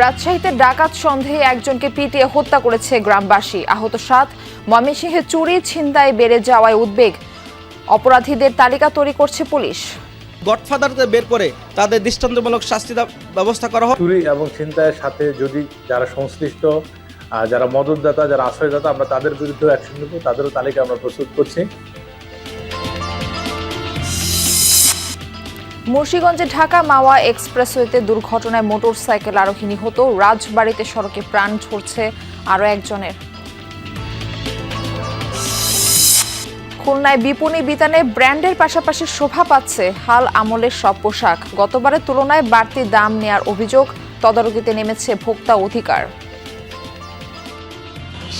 রাজশাহীতে ডাকাত সন্দেহে একজনকে পিটিয়ে হত্যা করেছে গ্রামবাসী। আহত 7। ময়মনসিংহে চুরি ছিনতাই বেড়ে যাওয়ায় উদ্বেগ। অপরাধীদের তালিকা তৈরি করছে পুলিশ। গডফাদারদের বের করে তাদের দৃষ্টান্তমূলক শাস্তি ব্যবস্থা করা হয়। চুরি এবং ছিনতাইয়ের সাথে যদি যারা সংশ্লিষ্ট, যারা মদতদাতা, যারা আশ্রয়দাতা, আমরা তাদের বিরুদ্ধে অ্যাকশন নেব, তাদেরও তালিকা আমরা প্রস্তুত করছি। মুন্সিগঞ্জে ঢাকা মাওয়া এক্সপ্রেসওয়েতে দুর্ঘটনায় মোটরসাইকেল আরোহী নিহত। রাজবাড়ীতে সড়কে প্রাণ ঝরছে আরও একজনের। খুলনায় বিপণী বিতানে ব্র্যান্ডের পাশাপাশি শোভা পাচ্ছে হাল আমলের সব পোশাক। গতবারের তুলনায় বাড়তি দাম নেয়ার অভিযোগ। তদারকিতে নেমেছে ভোক্তা অধিকার।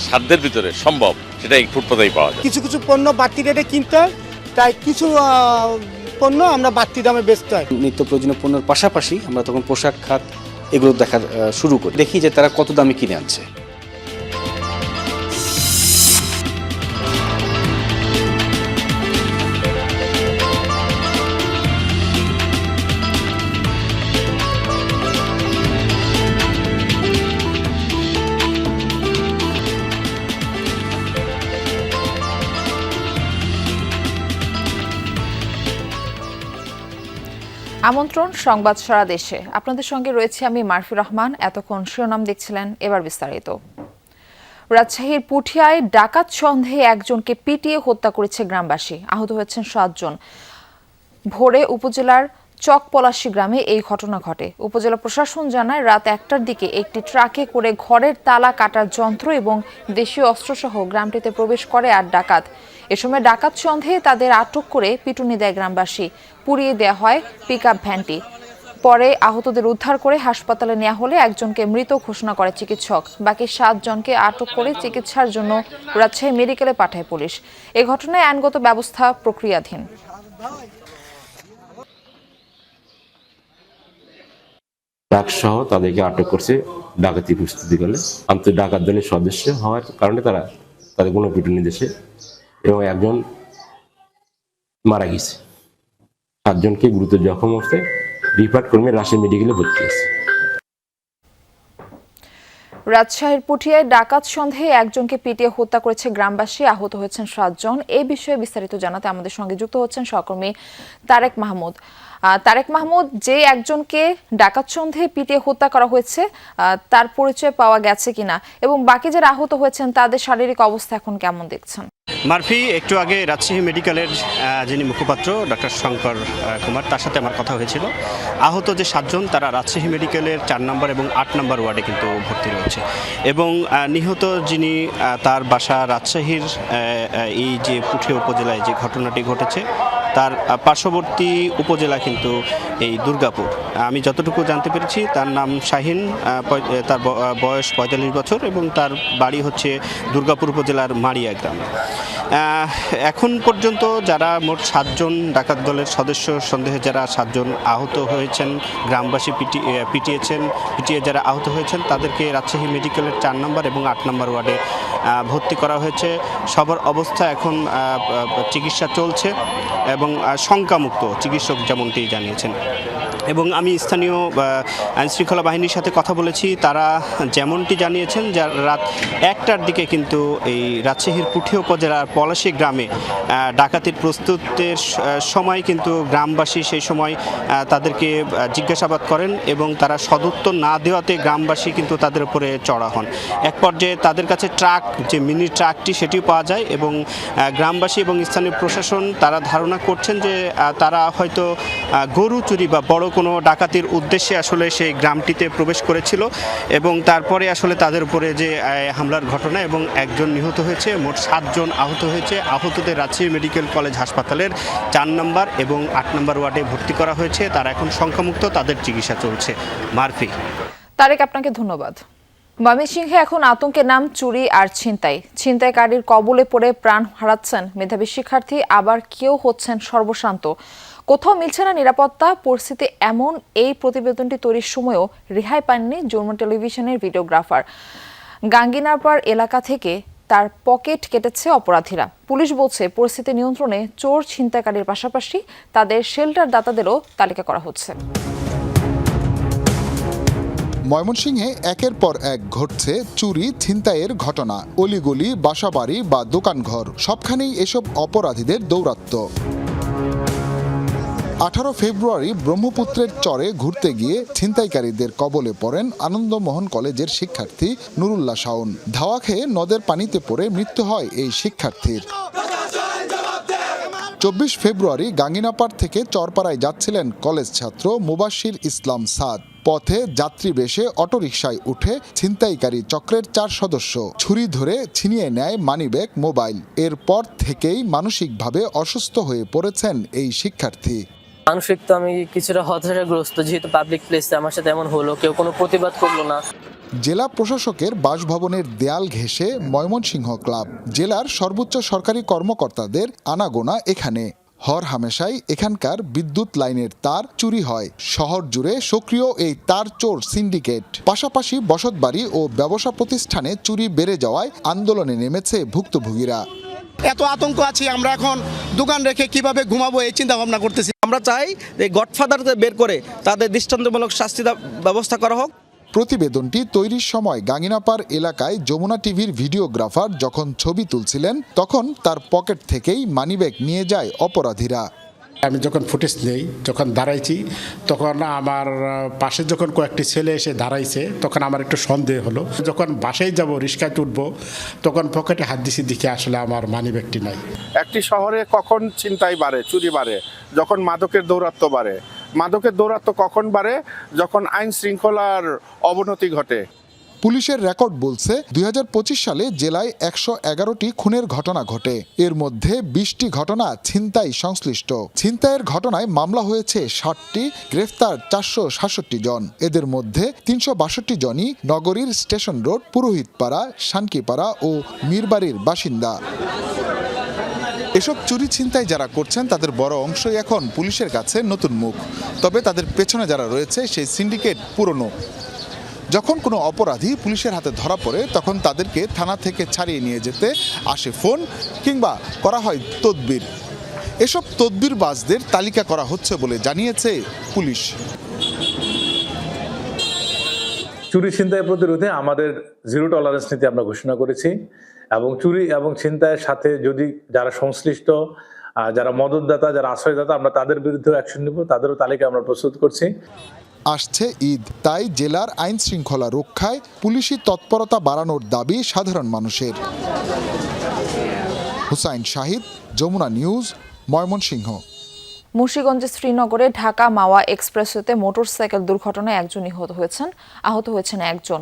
সাধ্যের ভিতরে সম্ভব সেটা এই ফুটপাতেই পাওয়া যায়। কিছু কিছু পণ্য বাড়তি রেটে কিনতে হয়, তাই কিছু পণ্য আমরা বাড়তি দামে বেচতে হয়। নিত্য প্রয়োজনীয় পণ্যের পাশাপাশি আমরা তখন পোশাক খাত এগুলো দেখা শুরু করি, দেখি যে তারা কত দামে কিনে আনছে। আমন্ত্রণ সংবাদ সারা দেশে। আপনাদের সঙ্গে রয়েছে আমি মারফি রহমান। এতক্ষণ শিরোনাম দেখছিলেন, এবার বিস্তারিত। রাজশাহীর পুঠিয়ায় ডাকাত সন্দেহে একজনকে পিটিয়ে হত্যা করেছে গ্রামবাসী। আহত হয়েছেন 7 জন। ভোরে উপজেলার চকপলাশী গ্রামে এই ঘটনা ঘটে। উপজেলা প্রশাসন জানায়, রাত 1টার দিকে একটি ট্রাকে করে ঘরের তালা কাটার যন্ত্র এবং দেশীয় অস্ত্রসহ গ্রামটিতে প্রবেশ করে 8 ডাকাত। এ সময় ডাকাত সন্দেহে তাদের আটক করে পিটুনি দেয় গ্রামবাসী। পুড়িয়ে দেওয়া হয় পিকআপ ভ্যানটি। পরে আহতদের উদ্ধার করে হাসপাতালে নেওয়া হলে একজনকে মৃত ঘোষণা করে চিকিৎসক। বাকি 7 জনকে আটক করে চিকিৎসার জন্য রাজশাহী মেডিকেলে পাঠায় পুলিশ। এ ঘটনায় আইনগত ব্যবস্থা প্রক্রিয়াধীন। ট্রাকসহ তাদেরকে আটক করছে ডাকাতি প্রস্তুতি করলে ডাকাত দলের সদস্য হওয়ার কারণে তারা তাদের গণপিটুনি দেশে এবং একজন মারা গেছে। 7 জনকে গুরুতর জখম অবস্থায় রিফার কর্মী রাজশাহী মেডিকেলে ভর্তি আছে। রাজশাহীর পুঠিয়ায় ডাকাত সন্দেহে একজনকে পিটিয়ে হত্যা করেছে গ্রামবাসী। আহত হয়েছেন 7 জন। এই বিষয়ে বিস্তারিত জানাতে আমাদের সঙ্গে যুক্ত হচ্ছেন সহকর্মী তারেক মাহমুদ। তারেক মাহমুদ, যে একজনকে ডাকাত সন্দেহে পিটিয়ে হত্যা করা হয়েছে তার পরিচয় পাওয়া গেছে কিনা, এবং বাকি যারা আহত হয়েছেন তাদের শারীরিক অবস্থা এখন কেমন দেখছেন? মারফি, একটু আগে রাজশাহী মেডিকেলের যিনি মুখপাত্র ডক্টর শঙ্কর কুমার, তার সাথে আমার কথা হয়েছিল। আহত যে 7 জন তারা রাজশাহী মেডিকেলের 4 নম্বর এবং 8 নম্বর ওয়ার্ডে কিন্তু ভর্তি রয়েছে, এবং নিহত যিনি তার বাসা রাজশাহীর এই যে পুঠিয়া উপজেলায় যে ঘটনাটি ঘটেছে তার পার্শ্ববর্তী উপজেলা কিন্তু এই দুর্গাপুর। আমি যতটুকু জানতে পেরেছি তার নাম শাহিন, তার বয়স 45 বছর এবং তার বাড়ি হচ্ছে দুর্গাপুর উপজেলার মারিয়া গ্রামে। এখন পর্যন্ত যারা মোট 7 জন ডাকাত দলের সদস্য সন্দেহে যারা 7 জন আহত হয়েছেন, গ্রামবাসী পিটিয়ে যারা আহত হয়েছেন তাদেরকে রাজশাহী মেডিকেলের 4 নম্বর এবং 8 নম্বর ওয়ার্ডে ভর্তি করা হয়েছে। সবার অবস্থা এখন চিকিৎসা চলছে এবং শঙ্কামুক্ত, চিকিৎসক যেমনটি জানিয়েছেন। এবং আমি স্থানীয় আইনশৃঙ্খলা বাহিনীর সাথে কথা বলেছি, তারা যেমনটি জানিয়েছেন যে রাত 1টার দিকে কিন্তু এই রাজশাহীর পুঠিয়া উপজেলার পলাশী গ্রামে ডাকাতির প্রস্তুতের সময় কিন্তু গ্রামবাসী সেই সময় তাদেরকে জিজ্ঞাসাবাদ করেন এবং তারা সদুত্তর না দেওয়াতে গ্রামবাসী কিন্তু তাদের উপরে চড়া হন। এক পর্যায়ে তাদের কাছে ট্রাক, যে মিনি ট্রাকটি সেটিও পাওয়া যায়, এবং গ্রামবাসী এবং স্থানীয় প্রশাসন তারা ধারণা করছেন যে তারা হয়তো গরু চুরি বা বড় কোনো ডাকাতির উদ্দেশ্যে আসলে সেই গ্রামটিতে প্রবেশ করেছিল, এবং তারপরে আসলে তাদের উপরে যে হামলার ঘটনা এবং একজন নিহত হয়েছে, মোট 7 জন আহত হয়েছে। আহতদের রাজশাহী মেডিকেল কলেজ হাসপাতালের 4 নম্বর এবং 8 নম্বর ওয়ার্ডে ভর্তি করা হয়েছে। তারা এখন সংখ্যামুক্ত, তাদের চিকিৎসা চলছে। মারফি। তারেক, আপনাকে ধন্যবাদ। ময়মনসিংহে এখন আতঙ্কের নাম চুরি আর ছিনতাইকারীর কবলে পড়ে প্রাণ হারাচ্ছেন মেধাবী শিক্ষার্থী, আবার কেউ হচ্ছেন সর্বশান্ত। কোথাও মিলছে না নিরাপত্তা। পরিস্থিতি এমন, এই প্রতিবেদনটি তৈরির সময়ও রেহাই পাননি যমুনা টেলিভিশনের ভিডিওগ্রাফার। গাঙ্গিনারপাড় এলাকা থেকে তার পকেট কেটেছে অপরাধীরা। পুলিশ বলছে পরিস্থিতি নিয়ন্ত্রণে চোর ছিনতাইকারীর পাশাপাশি তাদের শেল্টার দাতাদেরও তালিকা করা হচ্ছে। ময়মনসিংহে একের পর এক ঘটছে চুরি ছিনতাইয়ের ঘটনা। অলিগলি, বাসাবাড়ি বা দোকানঘর সবখানেই এসব অপরাধীদের দৌরাত্ম্য। 18 ফেব্রুয়ারি ব্রহ্মপুত্রের চরে ঘুরতে গিয়ে ছিনতাইকারীদের কবলে পড়েন আনন্দমোহন কলেজের শিক্ষার্থী নুরুল্লাহ শাওন। ধাওয়া খেয়ে নদের পানিতে পড়ে মৃত্যু হয় এই শিক্ষার্থীর। 24 ফেব্রুয়ারি গাঙ্গিনাপাড় থেকে চরপাড়ায় যাচ্ছিলেন কলেজ ছাত্র মুবাশির ইসলাম সাদ। পথে যাত্রী বেশে অটোরিকশায় উঠে ছিনতাইকারী চক্রের 4 সদস্য ছুরি ধরে ছিনিয়ে নেয় মানিব্যাগ, মোবাইল। এরপর থেকেই মানসিকভাবে অসুস্থ হয়ে পড়েছেন এই শিক্ষার্থী। মানসিক তো আমি কিছুটা হতাশাগ্রস্ত, যেহেতু পাবলিক প্লেসে আমার সাথে এমন হলো, কেউ কোনো প্রতিবাদ করলো না। জেলা প্রশাসকের বাসভবনের দেয়াল ঘেঁষে ময়মনসিংহ ক্লাব। জেলার সর্বোচ্চ সরকারি কর্মকর্তাদের আনাগোনা এখানে। হর হামেশাই এখানকার বিদ্যুৎ লাইনের তার চুরি হয়। শহর জুড়ে সক্রিয় এই তার চোর সিন্ডিকেট। পাশাপাশি বসতবাড়ি ও ব্যবসা প্রতিষ্ঠানে চুরি বেড়ে যাওয়ায় আন্দোলনে নেমেছে ভুক্তভোগীরা। এত আতঙ্ক আছি, আমরা এখন দোকান রেখে কিভাবে ঘুমাবো এই চিন্তা ভাবনা করতেছি। আমরা চাই যে গডফাদারদের বের করে তাদের দৃষ্টান্তমূলক শাস্তি ব্যবস্থা করা হোক। প্রতিবেদনটি তৈরির সময় গাঙ্গিনাপাড় এলাকায় যমুনা টিভির ভিডিওগ্রাফার যখন ছবি তুলছিলেন তখন তার পকেট থেকেই মানিব্যাগ নিয়ে যায় অপরাধীরা। আমি যখন ফুটেজ নেই, যখন দাঁড়াইছি, তখন আমার পাশে যখন কয়েকটি ছেলে এসে দাঁড়াইছে, তখন আমার একটু সন্দেহ হলো। যখন বাসায় যাব, রিক্সায় উঠবো, তখন পকেটে হাত দিছি, দেখে আসলে আমার মানিব্যাগটি নাই। একটি শহরে কখন ছিনতাই বাড়ে, চুরি বাড়ে? যখন মাদকের দৌরাত্ম্য বাড়ে। মাদকের দৌরাত্ম্য কখন বাড়ে? যখন আইন শৃঙ্খলার অবনতি ঘটে। পুলিশের রেকর্ড বলছে 2025 সালে জেলায় 111টি খুনের ঘটনা ঘটে। এর মধ্যে 20টি ঘটনা ছিনতাই সংশ্লিষ্ট। ছিনতাইয়ের ঘটনায় মামলা হয়েছে 60টি, গ্রেফতার 467 জন। এদের মধ্যে 362 জনই নগরীর স্টেশন রোড, পুরোহিতপাড়া, শানকিপাড়া ও মীরবাড়ির বাসিন্দা। এসব চুরি ছিনতাই যারা করছেন তাদের বড় অংশই এখন পুলিশের কাছে নতুন মুখ। তবে তাদের পেছনে যারা রয়েছে সেই সিন্ডিকেট পুরনো। যখন কোনো অপরাধী পুলিশের হাতে ধরা পড়ে তখন তাদেরকে থানা থেকে ছাড়িয়ে নিয়ে যেতে আসে ফোন কিংবা করা হয় তদবির। এসব তদবিরবাজদের তালিকা করা হচ্ছে বলে জানিয়েছে পুলিশ। চুরি ছিনতাই প্রতিরোধে আমাদের জিরো টলারেন্স নীতি আমরা ঘোষণা করেছি এবং চুরি এবং ছিনতাইয়ের সাথে যদি যারা সংশ্লিষ্ট, যারা মদতদাতা, যারা আশ্রয়দাতা, আমরা তাদের বিরুদ্ধে অ্যাকশন নেব। তাদেরও তালিকা আমরা প্রস্তুত করছি। আসছে ঈদ, তাই জেলার আইন শৃঙ্খলা রক্ষায় পুলিশি তৎপরতা বাড়ানোর দাবি সাধারণ মানুষের। হুসাইন শাহিদ, যমুনা নিউজ, ময়মনসিংহ। মুন্সিগঞ্জের শ্রীনগরে ঢাকা মাওয়া এক্সপ্রেসওয়েতে মোটরসাইকেল দুর্ঘটনায় একজন নিহত হয়েছেন, আহত হয়েছেন একজন।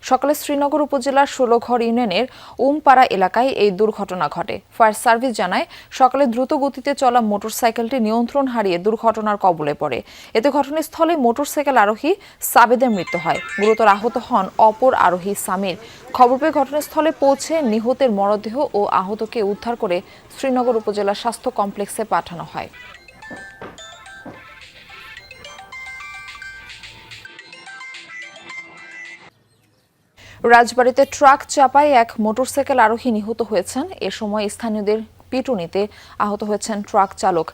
সকালে শ্রীনগর উপজেলার 16ঘর ইউনিয়নের উমপাড়া এলাকায় এই দুর্ঘটনা ঘটে। ফায়ার সার্ভিস জানায় সকালে দ্রুত গতিতে চলা মোটরসাইকেলটি নিয়ন্ত্রণ হারিয়ে দুর্ঘটনার কবলে পড়ে। এতে ঘটনাস্থলে মোটরসাইকেল আরোহী সাবেদের মৃত্যু হয়। গুরুতর আহত হন অপর আরোহী সামির। খবর পেয়ে ঘটনাস্থলে পৌঁছে নিহতের মরদেহ ও আহতকে উদ্ধার করে শ্রীনগর উপজেলা স্বাস্থ্য কমপ্লেক্সে পাঠানো হয়। রাজবাড়ীতে ট্রাক চাপায় এক মোটরসাইকেল আরোহী নিহত হয়েছেন। এ সময় স্থানীয়দের পিটুনিতে আহত হয়েছেন ট্রাক চালক।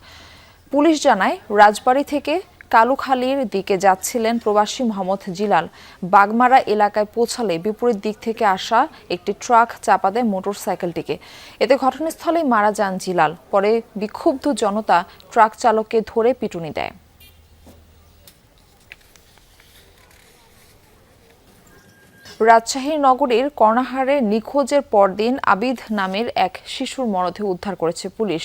পুলিশ জানায় রাজবাড়ী থেকে কালুখালীর দিকে যাচ্ছিলেন প্রবাসী মোহাম্মদ জিলাল। বাগমারা এলাকায় পৌঁছালে বিপরীত দিক থেকে আসা একটি ট্রাক চাপা দেয় মোটরসাইকেলটিকে। এতে ঘটনাস্থলে মারা যান জিলাল। পরে বিক্ষুব্ধ জনতা ট্রাক চালককে ধরে পিটুনি দেয়। রাজশাহী নগরীর কর্ণাহারে নিখোঁজের পরদিন আবিদ নামের এক শিশুর মরদেহ উদ্ধার করেছে পুলিশ।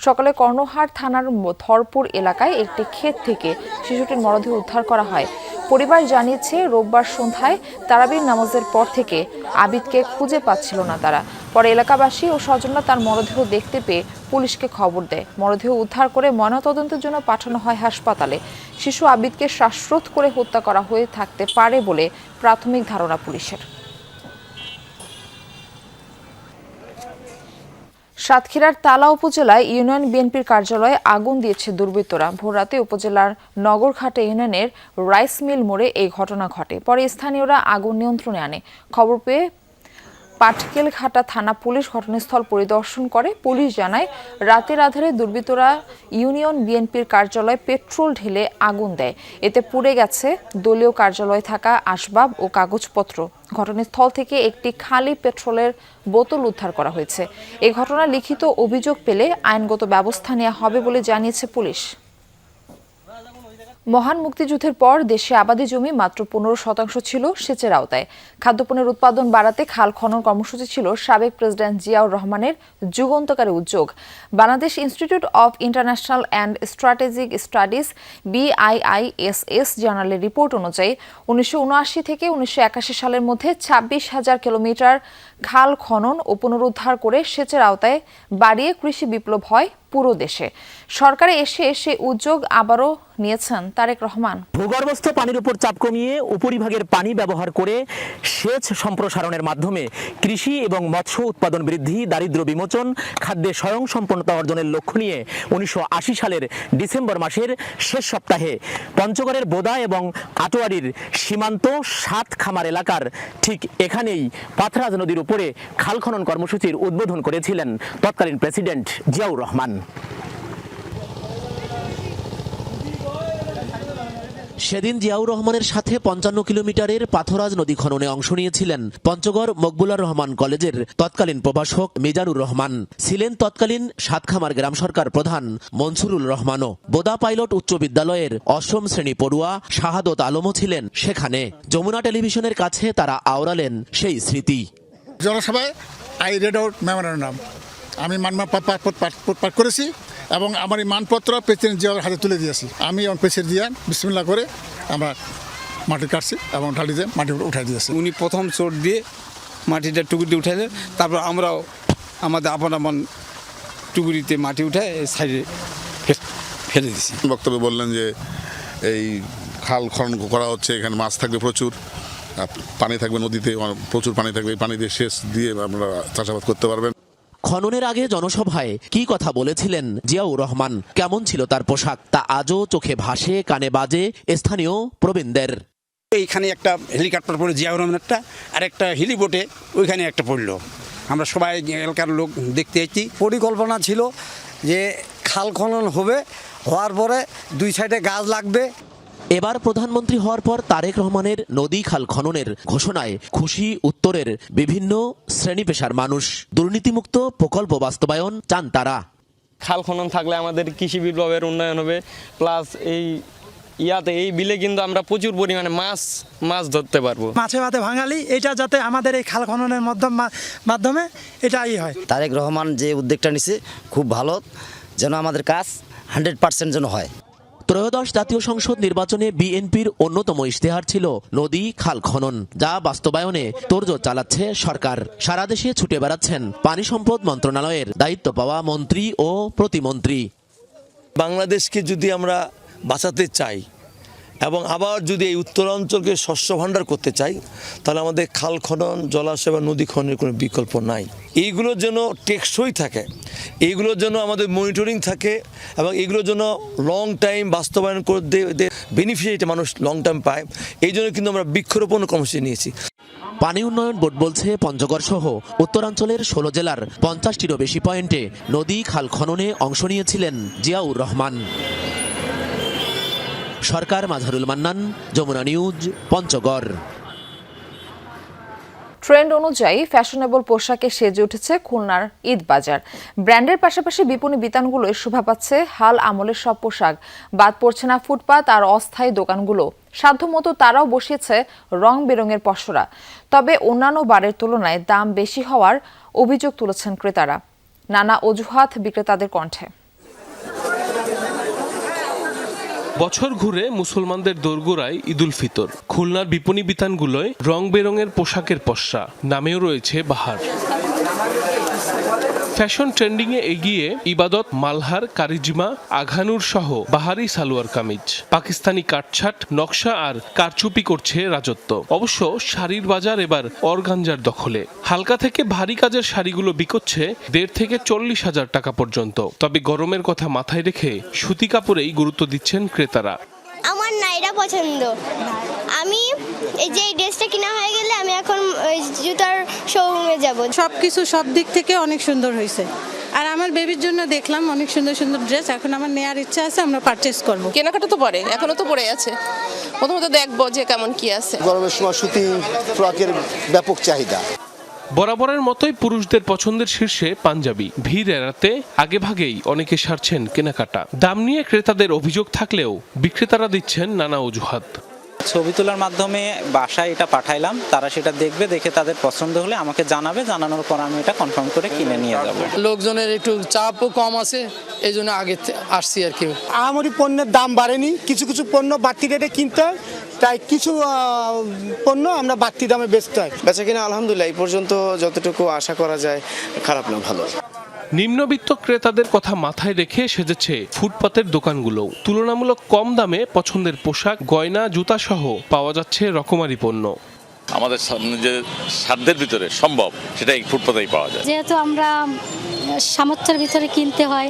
সকালে কর্ণহার থানার ধরপুর এলাকায় একটি ক্ষেত থেকে শিশুটির মরদেহ উদ্ধার করা হয়। পরিবার জানিয়েছে রোববার সন্ধ্যায় তারাবির নামাজের পর থেকে আবিদকে খুঁজে পাচ্ছিল না তারা। পরে এলাকাবাসী ও স্বজনরা তার মরদেহ দেখতে পেয়ে পুলিশকে খবর দেয়। মরদেহ উদ্ধার করে ময়নাতদন্তের জন্য পাঠানো হয় হাসপাতালে। শিশু আবিদকে শ্বাসরোধ করে হত্যা করা হয়ে থাকতে পারে বলে প্রাথমিক ধারণা পুলিশের। সাতক্ষীরার তালা উপজেলায় ইউনিয়ন বিএনপির কার্যালয়ে আগুন দিয়েছে দুর্বৃত্তরা। ভোররাতে উপজেলার নগরঘাটে ইউনিয়নের রাইস মিল মোড়ে এই ঘটনা ঘটে। পরে স্থানীয়রা আগুন নিয়ন্ত্রণে আনে। খবর পেয়ে পাটকেলঘাটা থানা পুলিশ ঘটনাস্থল পরিদর্শন করে। পুলিশ জানায়, রাতের আধারে দুর্বৃত্তরা ইউনিয়ন বিএনপির কার্যালয়ে পেট্রোল ঢেলে আগুন দেয়। এতে পুড়ে গেছে দলীয় কার্যালয়ে থাকা আসবাব ও কাগজপত্র। ঘটনাস্থল থেকে একটি খালি পেট্রোলের বোতল উদ্ধার করা হয়েছে। এই ঘটনায় লিখিত অভিযোগ পেলে আইনগত ব্যবস্থা নেওয়া হবে বলে জানিয়েছে পুলিশ। মহান মুক্তিযুদ্ধের পর দেশে আবাদি জমি মাত্র 15% ছিল সেচের আওতায়। খাদ্যপণ্যের উৎপাদন বাড়াতে খাল খনন কর্মসূচি ছিল সাবেক প্রেসিডেন্ট জিয়াউর রহমানের যুগান্তকারী উদ্যোগ। Bangladesh institute of international and strategic studies BIISS জার্নালের রিপোর্ট অনুযায়ী 1979 থেকে 1981 সালের মধ্যে 26,000 কিলোমিটার খাল খনন ও পুনরুদ্ধার করে সেচের আওতায় বাড়িয়ে কৃষি বিপ্লব হয় পুরো দেশে। সরকারে এসে সেই উদ্যোগ আবারও নিয়েছেন তারেক রহমান। ভূগর্ভস্থ পানির উপর চাপ কমিয়ে উপরিভাগের পানি ব্যবহার করে সেচ সম্প্রসারণের মাধ্যমে কৃষি এবং মৎস্য উৎপাদন বৃদ্ধি, দারিদ্র্য বিমোচন, খাদ্যে স্বয়ংসম্পূর্ণতা অর্জনের লক্ষ্য নিয়ে 1980 সালের ডিসেম্বর মাসের শেষ সপ্তাহে পঞ্চগড়ের বোদা এবং আটোয়ারির সীমান্ত 7 খামার এলাকার ঠিক এখানেই পাথরাজ নদীর উপরে খাল খনন কর্মসূচির উদ্বোধন করেছিলেন তৎকালীন প্রেসিডেন্ট জিয়াউর রহমান। সেদিন জিয়াউর রহমানের সাথে 55 কিলোমিটারের পাথরাজ নদী খননে অংশ নিয়েছিলেন পঞ্চগড় মকবুলার রহমান কলেজের তৎকালীন প্রভাষক মিজানুর রহমান, ছিলেন তৎকালীন সাতখামার গ্রাম সরকার প্রধান মনসুরুল রহমানও। বোদা পাইলট উচ্চ বিদ্যালয়ের 8ম শ্রেণী পড়ুয়া শাহাদত আলমও ছিলেন সেখানে। যমুনা টেলিভিশনের কাছে তারা আওড়ালেন সেই স্মৃতি। জনসভায় আই রেড আউট মেমোরেন্ডাম, আমি পাঠ করেছি এবং আমার এই মানপত্র প্রেসিডেন্ট জিয়াউর হাতে তুলে দিয়েছি। আমি এবং প্রেসিডেন্ট জিয়া বিসমিল্লাহ করে আমরা মাটি কাটছি এবং ঢালি দিয়ে মাটি উঠাই দিয়েছি। উনি প্রথম চোট দিয়ে মাটিটা টুকুরি উঠাই দেন, তারপর আমরাও আমাদের আপন টুকুরিতে মাটি উঠায় সাইডে ফেলে দিয়েছি। বক্তব্যে বললেন যে এই খাল খনন করা হচ্ছে, এখানে মাছ থাকবে প্রচুর, পানি থাকবে নদীতে, প্রচুর পানি থাকবে, এই পানি দিয়ে সেচ দিয়ে আমরা চাষাবাদ করতে পারবেন। খননের আগে জনসভায় কি কথা বলেছিলেন জিয়াউর রহমান, কেমন ছিল তার পোশাক, তা আজও চোখে ভাসে, কানে বাজে স্থানীয় প্রবীণদের। এইখানে একটা হেলিকপ্টার পড়লো জিয়াউর রহমানেরটা, আর একটা হেলিবোটে ওইখানে একটা পড়লো। আমরা সবাই এলাকার লোক দেখতে এসেছি। পরিকল্পনা ছিল যে খাল খনন হবে, হওয়ার পরে 2 সাইডে গাছ লাগবে। এবার প্রধানমন্ত্রী হওয়ার পর তারেক রহমানের নদী খাল খননের ঘোষণায় খুশি উত্তরের বিভিন্ন শ্রেণী পেশার মানুষ। দুর্নীতিমুক্ত প্রকল্প বাস্তবায়ন চান তারা। খাল খনন থাকলে আমাদের কৃষি বিপ্লবের উন্নয়ন হবে, প্লাস এই বিলে কিন্তু আমরা প্রচুর পরিমাণে মাছ ধরতে পারবো। মাছে ভাতে ভাঙালি এটা যাতে আমাদের এই খাল খননের মাধ্যমে এটাই হয়। তারেক রহমান যে উদ্যোগটা নিছে খুব ভালো, যেন আমাদের কাজ 100% যেন হয়। ত্রয়োদশ জাতীয় সংসদ নির্বাচনে বিএনপির অন্যতম ইশতেহার ছিল নদী খাল খনন, যা বাস্তবায়নে তোড়জোড় চালাচ্ছে সরকার। সারা দেশে ছুটে বেড়াচ্ছেন পানি সম্পদ মন্ত্রণালয়ের দায়িত্ব পাওয়া মন্ত্রী ও প্রতিমন্ত্রী। বাংলাদেশকে যদি আমরা বাঁচাতে চাই এবং আবার যদি এই উত্তরাঞ্চলকে শস্য ভাণ্ডার করতে চাই, তাহলে আমাদের খাল খনন, জলাশয় বা নদী খননের কোনো বিকল্প নাই। এইগুলোর জন্য টেকসই থাকে, এইগুলোর জন্য আমাদের মনিটরিং থাকে এবং এইগুলোর জন্য লং টাইম বাস্তবায়ন করতে বেনিফিশিয়ারিটা মানুষ লং টাইম পায়। এই জন্য কিন্তু আমরা বৃক্ষরোপণ কর্মসূচি নিয়েছি। পানি উন্নয়ন বোর্ড বলছে পঞ্চগড় সহ উত্তরাঞ্চলের 16 জেলার 50টিরও বেশি পয়েন্টে নদী খাল খননে অংশ নিয়েছিলেন জিয়াউর রহমান। সরকার, মাঝারুল মান্নান, যমুনা নিউজ, পঞ্চগড়। ট্রেন্ড অনুযায়ী ফ্যাশনেবল পোশাকে সেজে উঠেছে খুলনার ঈদ বাজার। ব্র্যান্ডের পাশাপাশি বিপণী বিতানগুলোয় শোভা পাচ্ছে হাল আমলের সব পোশাক। বাদ পড়ছে না ফুটপাত আর অস্থায়ী দোকানগুলো। সাধ্যমতো তারাও বসিয়েছে রং বেরঙের পসরা। তবে অন্যান্য বারের তুলনায় দাম বেশি হওয়ার অভিযোগ তুলেছেন ক্রেতারা। নানা অজুহাত বিক্রেতাদের কণ্ঠে। বছর ঘুরে মুসলমানদের দোরগোড়ায় ঈদুল ফিতর। খুলনার বিপণী বিতানগুলোয় রং বেরঙের পোশাকের পসরা, নামেও রয়েছে বাহার। ফ্যাশন ট্রেন্ডিংয়ে এগিয়ে ইবাদত, মালহার, কারিজিমা, আঘানুর সহ বাহারি সালোয়ার কামিজ। পাকিস্তানি কাটছাট, নকশা আর কারচুপি করছে রাজত্ব। অবশ্য শাড়ির বাজার এবার অর্গানজার দখলে। হালকা থেকে ভারী কাজের শাড়িগুলো বিকোচ্ছে 1.5 থেকে 40,000 টাকা পর্যন্ত। তবে গরমের কথা মাথায় রেখে সুতি কাপড়েই গুরুত্ব দিচ্ছেন ক্রেতারা। আমার নাইরা পছন্দ, আমি এই যে এই ড্রেসটা কিনা হয়ে গেলে আমি এখন ওই জুতার শোরুমে যাব। সবকিছু সব দিক থেকে অনেক সুন্দর হয়েছে। আর আমার বেবির জন্য দেখলাম অনেক সুন্দর সুন্দর ড্রেস, এখন আমার নেওয়ার ইচ্ছা আছে, আমরা পারচেজ করব। কেনাকাটা তো পরে, এখনো তো পড়ে আছে, প্রথমত দেখবো যে কেমন কি আছে। গরমের সময় সুতি ফ্রকের ব্যাপক চাহিদা। বরাবরের মতোই পুরুষদের পছন্দের শীর্ষে পাঞ্জাবি। ভিড় এড়াতে আগেভাগেই অনেকে সারছেন কেনাকাটা। দাম নিয়ে ক্রেতাদের অভিযোগ থাকলেও বিক্রেতারা দিচ্ছেন নানা অজুহাত। ছবি তোলার মাধ্যমে বাসায় এটা পাঠাইলাম, তারা সেটা দেখবে, দেখে তাদের পছন্দ হলে আমাকে জানাবে, জানানোর পর আমি এটা কনফার্ম করে কিনে নিয়ে যাব। লোকজনের একটু চাপও কম আছে, এই জন্য আগে আসছি আর কি। আমারই পণ্যের দাম বাড়েনি, কিছু কিছু পণ্য বাড়তি রেটে কিনতে হয়, তাই কিছু পণ্য আমরা বাড়তি দামে বেচতে হয়। বেচা কিনা আলহামদুলিল্লাহ এই পর্যন্ত যতটুকু আশা করা যায় খারাপ না, ভালো। নিম্নবিত্ত ক্রেতাদের কথা মাথায় রেখে সেজেছে ফুটপাতের দোকানগুলো। তুলনামূলক কম দামে পছন্দের পোশাক, গয়না, জুতা সহ পাওয়া যাচ্ছে রকমারি পণ্য। আমাদের যে সাধ্যের ভিতরে সম্ভব সেটা এই ফুটপাতেই পাওয়া যায়। যেহেতু আমরা সামর্থ্যের ভিতরে কিনতে হয়,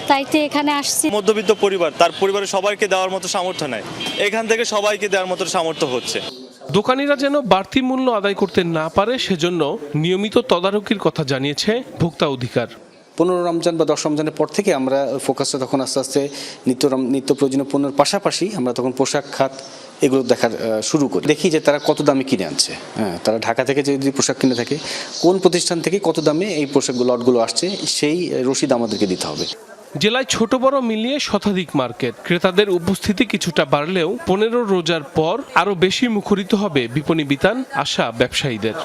তাই তো এখানে আসছি। মধ্যবিত্ত পরিবার, তার পরিবারের সবাইকে দেওয়ার মতো সামর্থ্য নাই, এখান থেকে সবাইকে দেওয়ার মতো সামর্থ্য হচ্ছে। দোকানিরা যেন বাড়তি মূল্য আদায় করতে না পারে সেজন্য নিয়মিত তদারকির কথা জানিয়েছে ভোক্তা অধিকার। 15 রমজান বা 10 রমজানের পর থেকে আমরা ফোকাসটা তখন আস্তে আস্তে নিত্য প্রয়োজনীয় পণ্যের পাশাপাশি আমরা তখন পোশাক খাত এগুলো দেখার শুরু করি। দেখি যে তারা কত দামে কিনে আনছে। হ্যাঁ, তারা ঢাকা থেকে যদি পোশাক কিনে থাকে, কোন প্রতিষ্ঠান থেকে কত দামে এই পোশাকগুলো লটগুলো আসছে, সেই রসিদ আমাদেরকে দিতে হবে। জেলায় ছোট বড় মিলিয়ে শতাধিক মার্কেট। ক্রেতাদের উপস্থিতি কিছুটা বাড়লেও 15 রোজার পর আরো বেশি মুখরিত হবে বিপণী বিতান, আশা ব্যবসায়ীদের।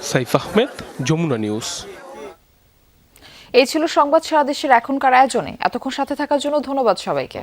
সাইফ আহমেদ, যমুনা নিউজ। এই ছিল সংবাদ সারা দেশের এখনকার আয়োজনে। এতক্ষণ সাথে থাকার জন্য ধন্যবাদ সবাইকে।